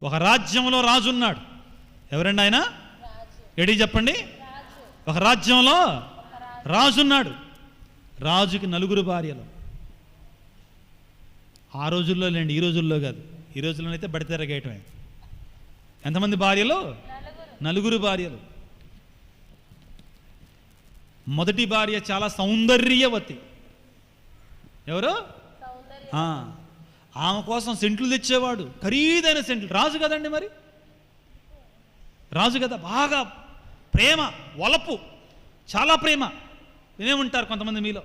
ఒక రాజ్యంలో రాజు ఉన్నాడు. ఎవరండి ఆయన? ఎడి చెప్పండి. ఒక రాజ్యంలో రాజున్నాడు. రాజుకి 4 భార్యలు. ఆ రోజుల్లో లేండి, ఈ రోజుల్లో కాదు. ఈ రోజుల్లోనైతే బడితెరగేయటమే. ఎంతమంది భార్యలు? 4 భార్యలు. మొదటి భార్య చాలా సౌందర్యవతి. ఎవరు? ఆమె కోసం సెంట్లు తెచ్చేవాడు, ఖరీదైన సెంట్లు. రాజు కదండి, మరి రాజు కదా, బాగా ప్రేమ, వలపు, చాలా ప్రేమ. వినేముంటారు కొంతమంది మీలో.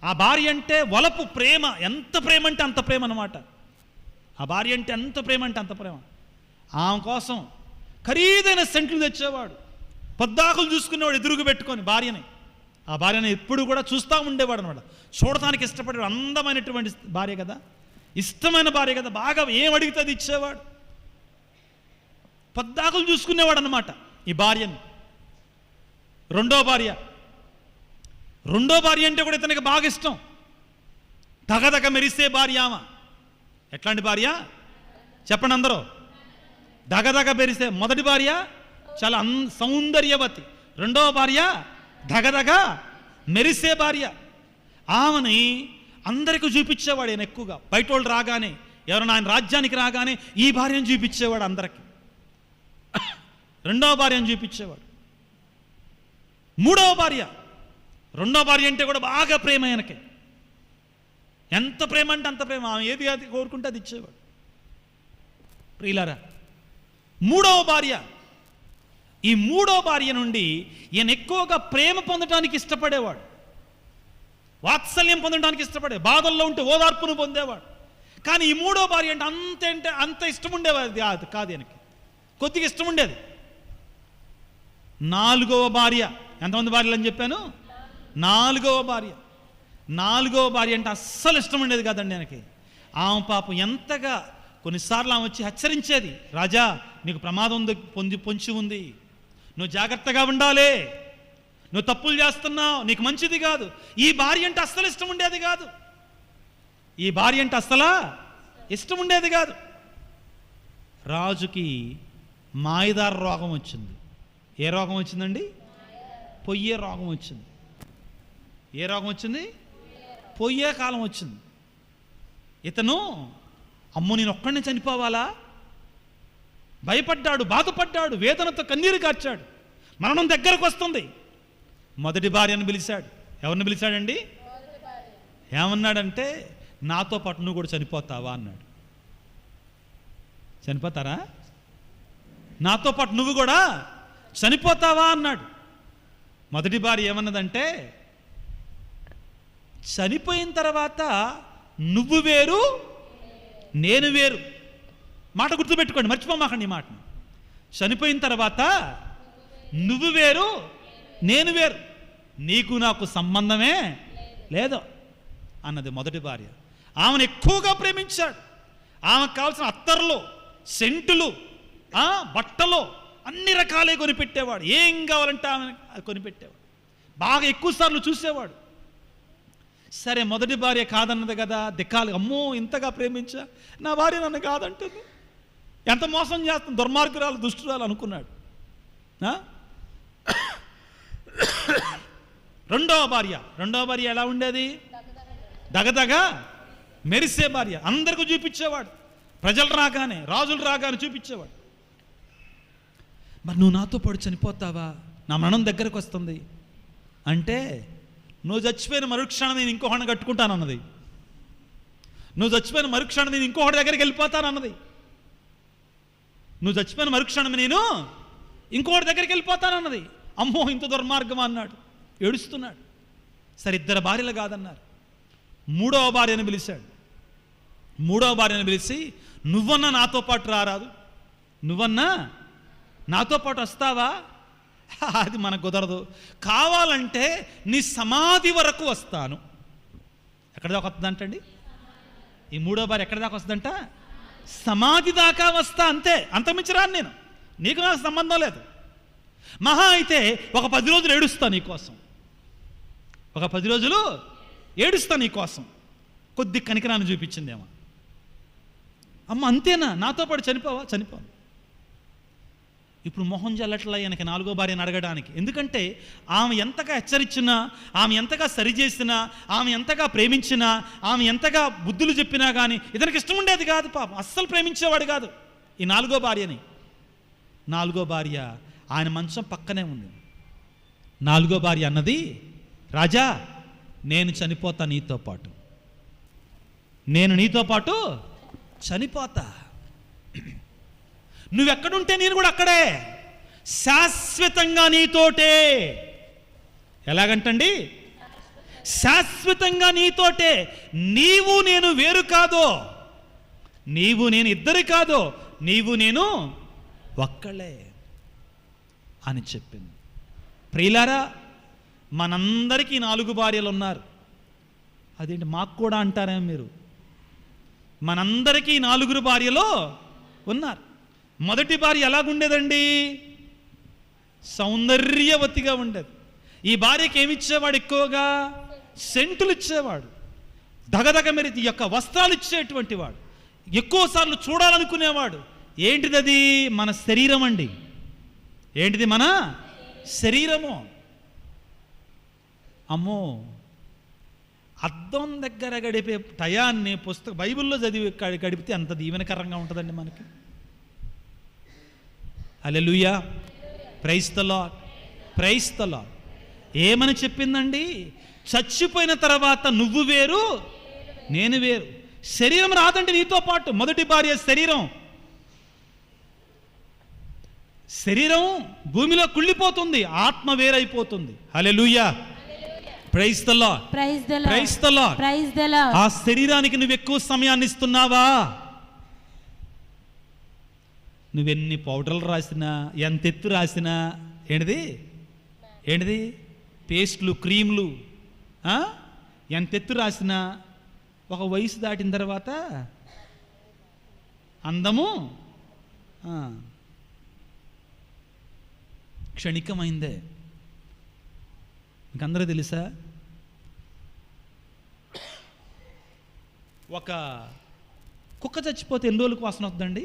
ఆ భార్య అంటే వలపు, ప్రేమ. ఎంత ప్రేమ అంటే అంత ప్రేమ అన్నమాట. ఆ భార్య అంటే ఎంత ప్రేమ అంటే అంత ప్రేమ. ఆమె కోసం ఖరీదైన సెంట్లు తెచ్చేవాడు. పద్దాకులు చూసుకునేవాడు ఎదురుగు పెట్టుకొని భార్యని. ఆ భార్యని ఎప్పుడు కూడా చూస్తూ ఉండేవాడు అనమాట. చూడటానికి ఇష్టపడేవాడు. అందమైనటువంటి భార్య కదా, ఇష్టమైన భార్య కదా, బాగా ఏం అడిగితే అది ఇచ్చేవాడు. పద్దాకులు చూసుకునేవాడు అన్నమాట ఈ భార్యని. రెండో భార్య అంటే కూడా ఇతనికి బాగా ఇష్టం. తగదగ మెరిసే భార్య ఆమె. ఎట్లాంటి భార్య చెప్పండి అందరూ? దగదగ మెరిసే. మొదటి భార్య చాలా సౌందర్యవతి. రెండవ భార్య దగదగ మెరిసే భార్య. ఆమెని అందరికీ చూపించేవాడు ఆయన ఎక్కువగా. బయట వాళ్ళు రాగానే, ఎవరైనా ఆయన రాజ్యానికి రాగానే ఈ భార్యను చూపించేవాడు అందరికీ. రెండవ భార్యను చూపించేవాడు. మూడవ భార్య, రెండవ భార్య అంటే కూడా బాగా ప్రేమ ఆయనకి. ఎంత ప్రేమ అంటే అంత ప్రేమ. ఆమె ఏది అది కోరుకుంటే అది ఇచ్చేవాడు. ప్రియులారా, మూడవ భార్య. ఈ మూడవ భార్య నుండి ఈయన ఎక్కువగా ప్రేమ పొందడానికి ఇష్టపడేవాడు, వాత్సల్యం పొందడానికి ఇష్టపడే, బాధల్లో ఉంటే ఓదార్పును పొందేవాడు. కానీ ఈ మూడవ భార్య అంటే అంత ఇష్టం ఉండేది కాదు ఈయనకి. కొద్దిగా ఇష్టం ఉండేది. నాలుగవ భార్య. ఎంతమంది భార్యలు అని చెప్పాను? నాలుగవ భార్య అంటే అస్సలు ఇష్టం ఉండేది కాదండి ఆయనకి. ఆమె పాపం ఎంతగా కొన్నిసార్లు ఆమె వచ్చి హెచ్చరించేది. రాజా, నీకు ప్రమాదం పొంచి ఉంది, నువ్వు జాగ్రత్తగా ఉండాలి, నువ్వు తప్పులు చేస్తున్నావు, నీకు మంచిది కాదు. ఈ భార్య అంటే అస్సలు ఇష్టం ఉండేది కాదు. ఈ భార్య అంటే అస్సలా ఇష్టం ఉండేది కాదు. రాజుకి మాయదార రోగం వచ్చింది. ఏ రోగం వచ్చిందండి? పొయ్యే రోగం వచ్చింది. ఏ రోగం వచ్చింది? పొయ్యే కాలం వచ్చింది. ఇతను అమ్మో నేను ఒక్కడిని చనిపోవాలా భయపడ్డాడు, బాధపడ్డాడు, వేదనతో కన్నీరు కార్చాడు. మరణం దగ్గరకు వస్తుంది. మొదటి భార్యను పిలిచాడు. ఎవరిని పిలిచాడండి? ఏమన్నాడంటే, నాతో పాటు నువ్వు కూడా చనిపోతావా అన్నాడు. చనిపోతారా? నాతో పాటు నువ్వు కూడా చనిపోతావా అన్నాడు. మొదటి భార్య ఏమన్నదంటే, చనిపోయిన తర్వాత నువ్వు వేరు నేను వేరు. మాట గుర్తుపెట్టుకోండి, మర్చిపోమాకండి ఈ మాటని. చనిపోయిన తర్వాత నువ్వు వేరు నేను వేరు, నీకు నాకు సంబంధమే లేదు అన్నది మొదటి భార్య. ఆమెను ఎక్కువగా ప్రేమించాడు. ఆమెకు కావాల్సిన అత్తర్లు, సెంటులు, బట్టలు అన్ని రకాలే కొనిపెట్టేవాడు. ఏం కావాలంటే ఆమె కొనిపెట్టేవాడు. బాగా ఎక్కువ సార్లు చూసేవాడు. సరే, మొదటి భార్య కాదన్నది కదా, దిక్కాలి. అమ్మో ఇంతగా ప్రేమించా, నా భార్య నన్ను కాదంటుంది, ఎంత మోసం చేస్తుంది, దుర్మార్గురాలు, దుష్టురాలు అనుకున్నాడు. రెండవ భార్య ఎలా ఉండేది? దగదగ మెరిసే భార్య. అందరికీ చూపించేవాడు. ప్రజలు రాగానే, రాజులు రాగానే చూపించేవాడు. మరి నువ్వు నాతో పాటు చనిపోతావా, నా మరణం దగ్గరకు వస్తుంది అంటే, నువ్వు చచ్చిపోయిన మరుక్షణం నేను ఇంకొకడిని కట్టుకుంటానన్నది. నువ్వు చచ్చిపోయిన మరుక్షణం నేను ఇంకొకటి దగ్గరికి వెళ్ళిపోతానన్నది. నువ్వు చచ్చిపోయిన మరుక్షణం నేను ఇంకొకటి దగ్గరికి వెళ్ళిపోతానన్నది. అమ్మో ఇంత దుర్మార్గం అన్నాడు, ఏడుస్తున్నాడు. సరే, 2 భార్యలు కాదన్నారు. మూడవ భార్యను పిలిచాడు. మూడవ భార్యను పిలిచి, నువ్వన్నా నాతో పాటు రారాదు, నువ్వన్నా నాతో పాటు వస్తావా? అది మనకు కుదరదు, కావాలంటే నీ సమాధి వరకు వస్తాను. ఎక్కడి దాకా వస్తుందంటండి? ఈ మూడో భార్య ఎక్కడి దాకా వస్తుందంట? సమాధి దాకా వస్తా, అంతే, అంతమించి రాను నేను, నీకు నాకు సంబంధం లేదు. మహా అయితే ఒక 10 రోజులు ఏడుస్తా నీకోసం, ఒక 10 రోజులు ఏడుస్తా నీకోసం. కొద్ది కనికరాన్ని చూపించిందేమో. అమ్మ అంతేనా, నాతో పాటు చనిపోవా? చనిపోను. ఇప్పుడు మొహం జల్లట్లా ఆయనకి 4వ భార్యను అడగడానికి. ఎందుకంటే ఆమె ఎంతగా హెచ్చరించినా, ఆమె ఎంతగా సరిచేసినా, ఆమె ఎంతగా ప్రేమించినా, ఆమె ఎంతగా బుద్ధులు చెప్పినా కానీ ఇతనికి ఇష్టం ఉండేది కాదు. పాపం అస్సలు ప్రేమించేవాడు కాదు ఈ 4వ భార్యని. 4వ భార్య ఆయన మంచం పక్కనే ఉంది. 4వ భార్య అన్నది, రాజా నేను చనిపోతా నీతో పాటు, నేను నీతో పాటు చనిపోతా. నువ్వెక్కడుంటే నేను కూడా అక్కడే, శాశ్వతంగా నీతోటే. ఎలాగంటండి? శాశ్వతంగా నీతోటే. నీవు నేను వేరు కాదు, నీవు నేను ఇద్దరు కాదు, నీవు నేను ఒక్కళ్ళే అని చెప్పింది. ప్రియులారా, మనందరికీ 4 భార్యలు ఉన్నారు. అదేంటి మాకు కూడా అంటారేమో మీరు? మనందరికీ 4 భార్యలు ఉన్నారు. మొదటి భార్య ఎలాగుండేదండి? సౌందర్యవతిగా ఉండేది. ఈ భార్యకి ఏమిచ్చేవాడు? ఎక్కువగా సెంటులు ఇచ్చేవాడు, దగదగ మెరితి యొక్క వస్త్రాలు ఇచ్చేటువంటి వాడు, ఎక్కువసార్లు చూడాలనుకునేవాడు. ఏంటిది అది? మన శరీరం అండి. ఏంటిది? మన శరీరము. అమ్మో, అద్దం దగ్గర గడిపే టయాన్ని బైబిల్లో చదివి గడిపితే అంత దీవెనకరంగా ఉంటుందండి మనకి. Hallelujah, praise the Lord, praise the Lord. ఏమని చెప్పిందండి? చచ్చిపోయిన తర్వాత నువ్వు వేరు, నేను వేరు. శరీరం రాదండి నీతో పాటు. మొదటి భార్య శరీరం, శరీరం భూమిలో కుళ్ళిపోతుంది, ఆత్మ వేరైపోతుంది. Hallelujah, praise the Lord, praise the Lord, praise the Lord. ఆ శరీరానికి నువ్వు ఎక్కువ సమయాన్ని ఇస్తున్నావా? నువ్వెన్ని పౌడర్లు రాసినా, ఎంత ఎత్తు రాసినా, ఏంటిది పేస్ట్లు, క్రీమ్లు, ఎంత ఎత్తు రాసినా ఒక వయసు దాటిన తర్వాత అందము క్షణికమైందే. ఇంకందరూ తెలుసా? ఒక కుక్క చచ్చిపోతే ఎన్ని రోజులకు వాసన వస్తుందండి?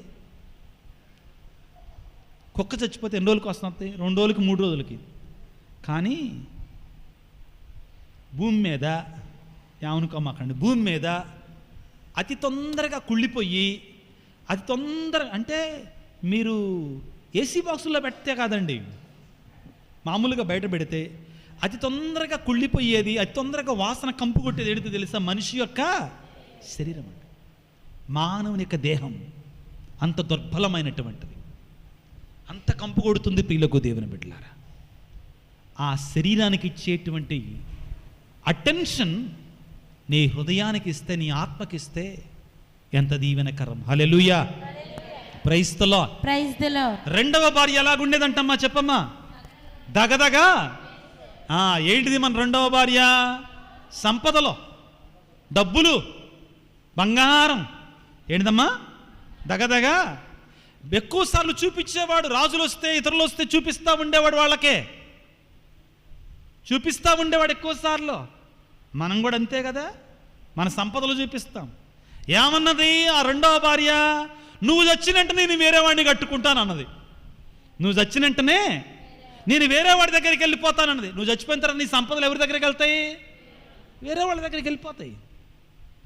కుక్క చచ్చిపోతే ఎన్ని రోజులకు వాసన వస్తాయి? 2 రోజులకి, 3 రోజులకి. కానీ భూమి మీద, ఏమనుకోమాకండి, భూమి మీద అతి తొందరగా కుళ్ళిపోయి, అతి తొందరగా అంటే మీరు ఏసీ బాక్సుల్లో పెడితే కాదండి, మామూలుగా బయట పెడితే అతి తొందరగా కుళ్ళిపోయేది, అతి తొందరగా వాసన కంపు కొట్టేది ఏంటి తెలుసా? మనిషి యొక్క శరీరం అండి. మానవుని యొక్క దేహం అంత దుర్బలమైనటువంటిది, అంత కంపు కొడుతుంది. ప్రియులకు దేవుని బిడ్డలారా, ఆ శరీరానికి ఇచ్చేటువంటి అటెన్షన్ నీ హృదయానికి ఇస్తే, నీ ఆత్మకి ఇస్తే ఎంత దీవెనకరం. Hallelujah, praise the Lord, praise the Lord. 2వ భార్య ఎలాగుండేదంటమ్మా చెప్పమ్మా? దగదగా. ఏంటిది మన 2వ భార్య? సంపదలో, డబ్బులు, బంగారం. ఏంటిదమ్మా? దగదగా. ఎక్కువసార్లు చూపించేవాడు. రాజులు వస్తే, ఇతరులు వస్తే చూపిస్తూ ఉండేవాడు, వాళ్ళకే చూపిస్తూ ఉండేవాడు ఎక్కువసార్లు. మనం కూడా అంతే కదా, మన సంపదలు చూపిస్తాం. ఏమన్నది ఆ 2వ భార్య? నువ్వు చచ్చినట్టునే నేను వేరే వాడిని కట్టుకుంటానన్నది. నువ్వు చచ్చినట్టునే నేను వేరే వాడి దగ్గరికి వెళ్ళిపోతానన్నది. నువ్వు చచ్చిపోయిన తర్వాత నీ సంపదలు ఎవరి దగ్గరికి వెళ్తాయి? వేరే వాళ్ళ దగ్గరికి వెళ్ళిపోతాయి.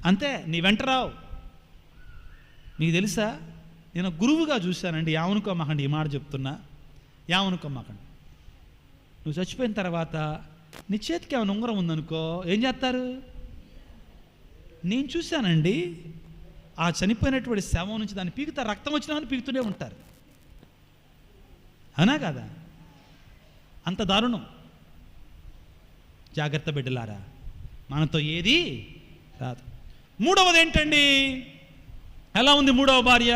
అంతే, నీ వెంట రావు. నీకు తెలుసా, నేను గురువుగా చూశానండి. ఏమనుకోమాకండి, ఈ మాట చెప్తున్నా, ఏమనుకోమాకండి. నువ్వు చచ్చిపోయిన తర్వాత నీ చేతికి ఏమైనా ఉంగరం ఉందనుకో, ఏం చేస్తారు? నేను చూశానండి, ఆ చనిపోయినటువంటి శవం నుంచి దాన్ని పీకుతారు, రక్తం వచ్చినా పీకుతూనే ఉంటారు. అవునా కదా? అంత దారుణం. జాగ్రత్త బిడ్డలారా, మనతో ఏది రాదు. 3వది ఏంటండి? ఎలా ఉంది 3వ భార్య?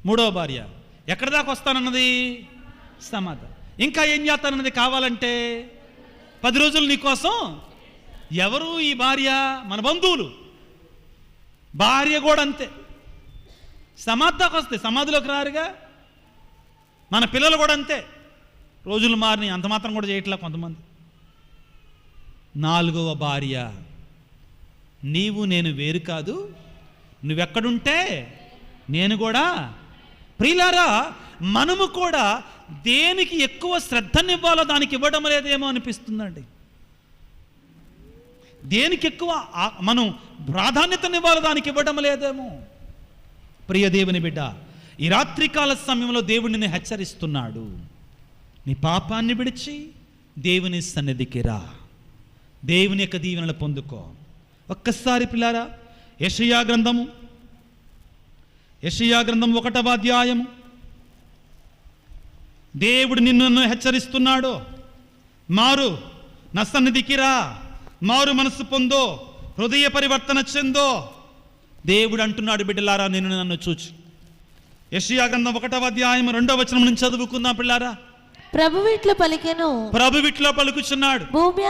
3వ భార్య ఎక్కడి దాకా వస్తానన్నది? సమాధానం. ఇంకా ఏం చేస్తానన్నది? కావాలంటే 10 రోజులు నీకోసం. ఎవరు ఈ భార్య? మన బంధువులు. భార్య కూడా అంతే, సమాధికి వస్తే సమాధిలోకి రారుగా. మన పిల్లలు కూడా అంతే, రోజులు మారిని, అంత మాత్రం కూడా చేయట్లా కొంతమంది. 4వ భార్య, నీవు నేను వేరు కాదు, నువ్వెక్కడుంటే నేను కూడా. ప్రియులారా, మనము కూడా దేనికి ఎక్కువ శ్రద్ధనివ్వాలో దానికి ఇవ్వడం లేదేమో అనిపిస్తుందండి. దేనికి ఎక్కువ మనం ప్రాధాన్యతనివ్వాలో దానికి ఇవ్వడం లేదేమో. ప్రియ దేవుని బిడ్డ, ఈ రాత్రికాల సమయంలో దేవుడు నిన్ను హెచ్చరిస్తున్నాడు. నీ పాపాన్ని విడిచి దేవుని సన్నిధికి రా, దేవుని యొక్క దీవెనలు పొందుకో. ఒక్కసారి పిల్లారా, యెషయా గ్రంథం 1వ అధ్యాయము. దేవుడు నిన్ను హెచ్చరిస్తున్నాడు. మారు, నా సన్నిధికి రా, మారు మనసు పొందో, హృదయ పరివర్తన చెందో. దేవుడు అంటున్నాడు, బిడ్డలారా నన్ను చూచి. యెషయా గ్రంథం 1వ అధ్యాయం 2వ వచనం నుంచి చదువుకుందాం పిల్లారా. ప్రభువు ఇట్లా పలికెను, ప్రభువు ఇట్లా పలుకుచున్నాడు, భూమి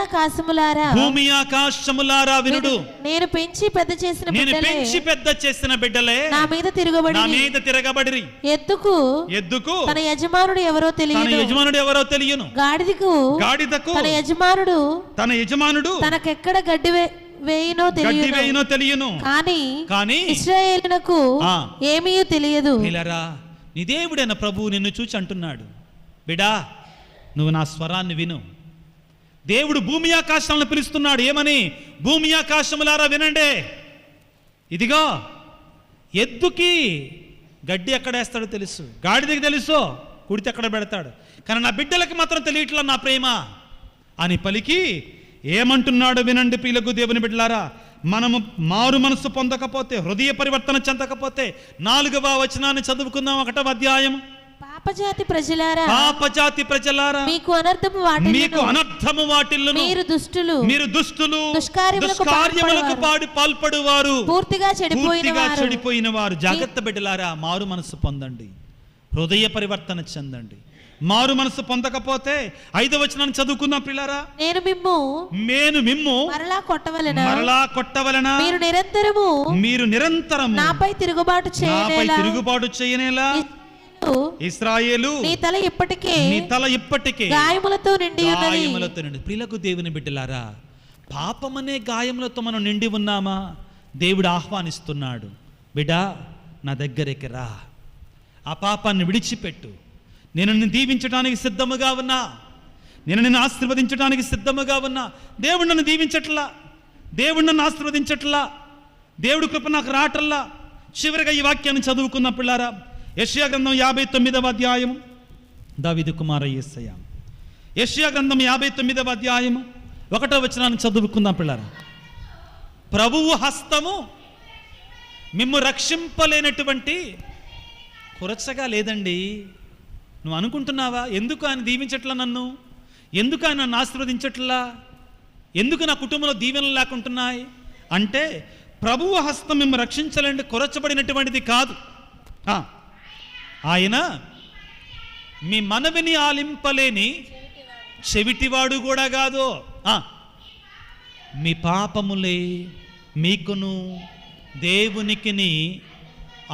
ఆకాశములారా వినుడు. నేను పెంచి పెద్ద చేసిన బిడ్డలే నా మీద తిరగబడిరి. ఎద్దుకు తన యజమానుడు ఎవరో తెలియను, గాడిదకు తన యజమానుడు తనకెక్కడ గడ్డి వేయినో తెలియను, కానీ ఇశ్రాయేలునకు ఏమీ తెలియదు. నీ దేవుడైన ప్రభువు నిన్ను చూచి అంటున్నాడు, బిడా నువ్వు నా స్వరాన్ని విను. దేవుడు భూమి ఆకాశాలను పిలుస్తున్నాడు. ఏమని? భూమి ఆకాశములారా వినండి. ఇదిగో, ఎద్దుకి గడ్డి ఎక్కడేస్తాడో తెలుసు, గాడిదకి తెలుసు కుడితే ఎక్కడ పెడతాడు, కానీ నా బిడ్డలకి మాత్రం తెలియట్లా నా ప్రేమ అని పలికి ఏమంటున్నాడు వినండి. ప్రియులకు దేవుని బిడ్డలారా, మనము మారు మనసు పొందకపోతే, హృదయ పరివర్తన చెందకపోతే 4వ వచనాన్ని చదువుకుందాం. 1వ అధ్యాయం. పాపజాతి ప్రజలారా, మీకు అనర్థము వాటిల్లును, మీరు దుష్టులు, దుష్కార్యములకు పాల్పడువారు, పూర్తిగా చెడిపోయిన వారు. జాగ్రత్త బిడ్డలారా, మారు మనసు పొందండి, హృదయ పరివర్తన చెందండి. మారు మనసు పొందకపోతే 5వ వచనాన్ని చదువుకుందాం పిల్లారా. నేను మిమ్ము మరలా కొట్టవలెనా, మీరు నిరంతరము నాపై తిరుగుబాటు చేయనేలా. ఇశ్రాయేలు నీ తల ఇప్పటికే గాయములతో నిండి. ప్రియులకు దేవుని బిడ్డలారా, పాపమనే గాయములతో మనం నిండి ఉన్నామా? దేవుడు ఆహ్వానిస్తున్నాడు, బిడ్డా నా దగ్గరికి రా, ఆ పాపాన్ని విడిచిపెట్టు. నేను నిన్ను దీవించడానికి సిద్ధముగా ఉన్నా, నేను నిన్ను ఆశీర్వదించడానికి సిద్ధముగా ఉన్నా. దేవుడు నన్ను దీవించట్లా, దేవుడు నన్ను ఆశీర్వదించట్లా, దేవుడు కృప నాకు రాటల్లా. చివరిగా ఈ వాక్యాన్ని చదువుకున్న పిల్లారా, యెషయా గ్రంథం 59వ అధ్యాయం. దావీదు కుమార యేసయ్య. యెషయా గ్రంథం 59వ అధ్యాయం 1వ వచనాన్ని చదువుకుందాం పిల్లారా. ప్రభువు హస్తము మిమ్ము రక్షింపలేనటువంటి కొరచగా లేదండి. నువ్వు అనుకుంటున్నావా, ఎందుకు ఆయన దీవించట్లా నన్ను, ఎందుకు ఆయన నన్ను ఆశీర్వదించట్లా, ఎందుకు నా కుటుంబంలో దీవెనలు లేకుంటున్నాయి అంటే, ప్రభువు హస్తం మిమ్ము రక్షించలేండి, కొరచబడినటువంటిది కాదు. ఆయన మీ మనవిని ఆలింపలేని చెవిటివాడు కూడా కాదు. మీ పాపములే మీకును దేవునికిని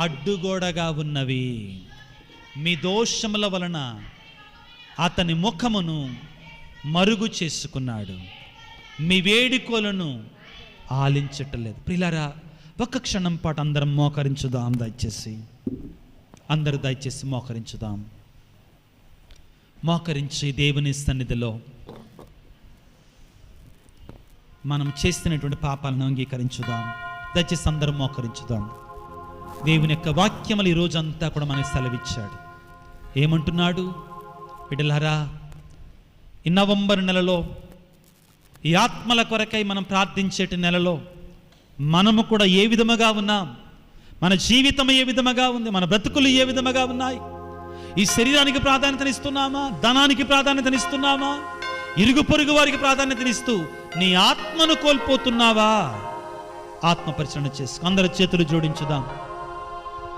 అడ్డుగోడగా ఉన్నవి. మీ దోషముల వలన అతని ముఖమును మరుగు చేసుకున్నాడు, మీ వేడుకలను ఆలించటలేదు. ప్రియులారా, ఒక్క క్షణం పాటు అందరం మోకరించుదాం. అందరూ దయచేసి మోకరించుదాం. మోకరించి దేవుని సన్నిధిలో మనం చేస్తున్నటువంటి పాపాలను అంగీకరించుదాం. దయచేసి అందరం మోకరించుదాం. దేవుని యొక్క వాక్యములు ఈ రోజంతా కూడా మనకి సెలవిచ్చాడు. ఏమంటున్నాడు? బిడ్డలారా, ఈ నవంబర్ నెలలో, ఈ ఆత్మల కొరకై మనం ప్రార్థించేటి నెలలో మనము కూడా ఏ విధముగా ఉన్నాం, మన జీవితం ఏ విధముగా ఉంది, మన బ్రతుకులు ఏ విధముగా ఉన్నాయి? ఈ శరీరానికి ప్రాధాన్యతనిస్తున్నామా, ధనానికి ప్రాధాన్యతనిస్తున్నామా, ఇరుగు పొరుగు వారికి ప్రాధాన్యతనిస్తూ నీ ఆత్మను కోల్పోతున్నావా? ఆత్మ పరిశీలన చేసుకో. అందరి చేతులు జోడించుదాం.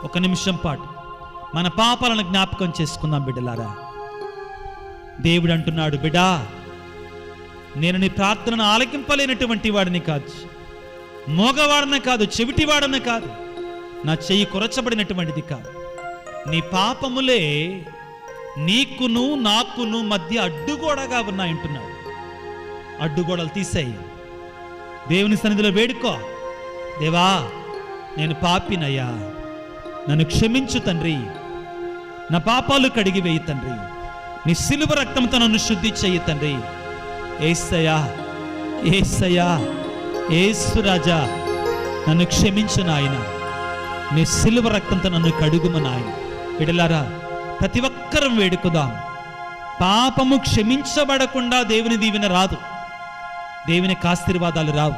ఒక నిమిషం పాటు మన పాపాలను జ్ఞాపకం చేసుకుందాం. బిడ్డలారా, దేవుడు అంటున్నాడు, బిడ్డా నేను నీ ప్రార్థనను ఆలకింపలేనటువంటి వాడిని కాదు, మోగవాడని కాదు, చెవిటివాడని కాదు, నా చెయ్యి కొరచబడినటువంటిది కాదు. నీ పాపములే నీకును నాకును మధ్య అడ్డుగోడగా ఉన్నాయంటున్నాడు. అడ్డుగోడలు తీసేయి. దేవుని సన్నిధిలో వేడుకో. దేవా నేను పాపినయ్యా, నన్ను క్షమించు తండ్రి, నా పాపాలు కడిగి వేయి తండ్రి, నీ సిలువ రక్తంతో నన్ను శుద్ధి చెయ్యి తండ్రి. యేసయ్యా, యేసయ్యా, యేసు రాజా, నన్ను క్షమించు నాయన, నీ సిలువ రక్తంతో నన్ను కడుగుము నాయన. బిడ్డలారా, ప్రతి ఒక్కరం వేడుకుదాం. పాపము క్షమించబడకుండా దేవుని దీవెన రాదు, దేవునికి ఆశీర్వాదాలు రావు.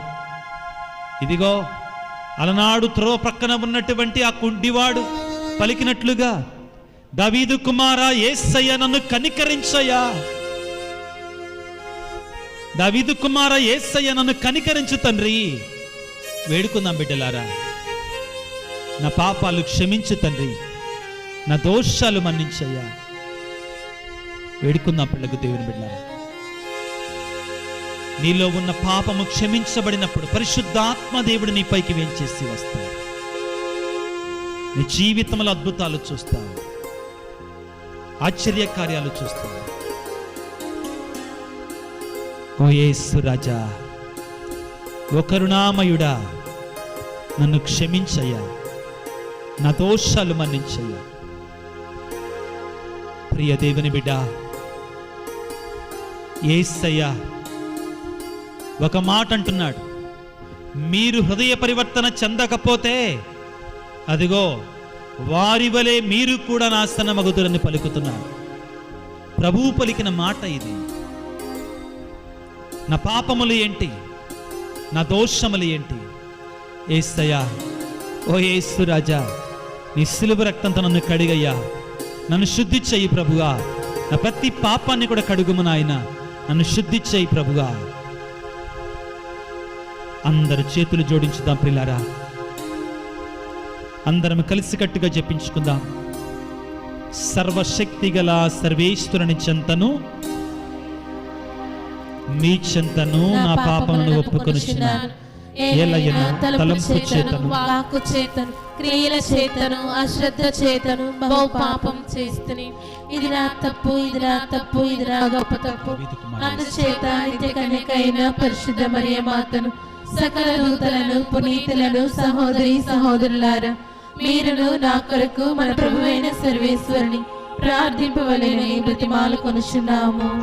ఇదిగో అలనాడు త్రోవ ప్రక్కన ఉన్నటువంటి ఆ కుండివాడు పలికినట్లుగా, దావీదు కుమారా యేసయ్య నన్ను కనికరించయ్యా, దావీదు కుమారా యేసయ్య నన్ను కనికరించు తండ్రి. వేడుకుందాం బిడ్డలారా, నా పాపాలు క్షమించు తండ్రి, నా దోషాలు మన్నించయ్యా. వేడుకుందాం పిల్లకు దేవుని బిడ్డలారా. నీలో ఉన్న పాపము క్షమించబడినప్పుడు పరిశుద్ధాత్మ దేవుడు నీ పైకి వేంచేసి వస్తాడు. నీ జీవితంలో అద్భుతాలు చూస్తావు, ఆశ్చర్య కార్యాలు చూస్తావు. ఓ యేసు రాజా, ఓ కరుణామయుడా, నన్ను క్షమించయ్యా, నా దోషాలు మన్నించయ్యా. ప్రియ దేవుని బిడ్డ, యేసయ్యా ఒక మాట అంటున్నాడు, మీరు హృదయ పరివర్తన చెందకపోతే అదిగో వారి వలె మీరు కూడా నాశనమగుదురని పలుకుతున్నాడు. ప్రభువు పలికిన మాట ఇది. నా పాపములు ఏంటి, నా దోషములు ఏంటి? యేసయ్యా, ఓ యేసు రాజా, నీ సిలువ రక్తంతో నన్ను కడిగయ్యా, నన్ను శుద్ధి చెయ్యి ప్రభుగా, నా ప్రతి పాపాన్ని కూడా కడుగుము నాయన, నన్ను శుద్ధి చెయ్యి ప్రభుగా. అందరు చేతులు జోడించుదాం ప్రియులారా, అందరం కలిసికట్టుగా జపించుకుందాం. సర్వశక్తి గల సర్వేశ్వరుని చెంతను మీ చెంతను నా పాపములను ఒప్పుకొనుచున్నాను. ఏలయన తలంపు చేతను, వాక్కు చేతను, క్రియల చేతను, అశ్రద్ధ చేతను బహు పాపం చేస్తుని. ఇది నా తప్పు, ఇది నా తప్పు, ఇది నా గొప్ప తప్పు. అందుచేత నిత్య కన్యకైన పరిశుద్ధ మరియ మాతను, సకల దూతలను, పునీతులను, సహోదరి సహోదరులారా, మీరును నా కొరకు మన ప్రభువైన సర్వేశ్వరుని ప్రార్థింపవలెనని బ్రతిమాలు కొనుచున్నాము.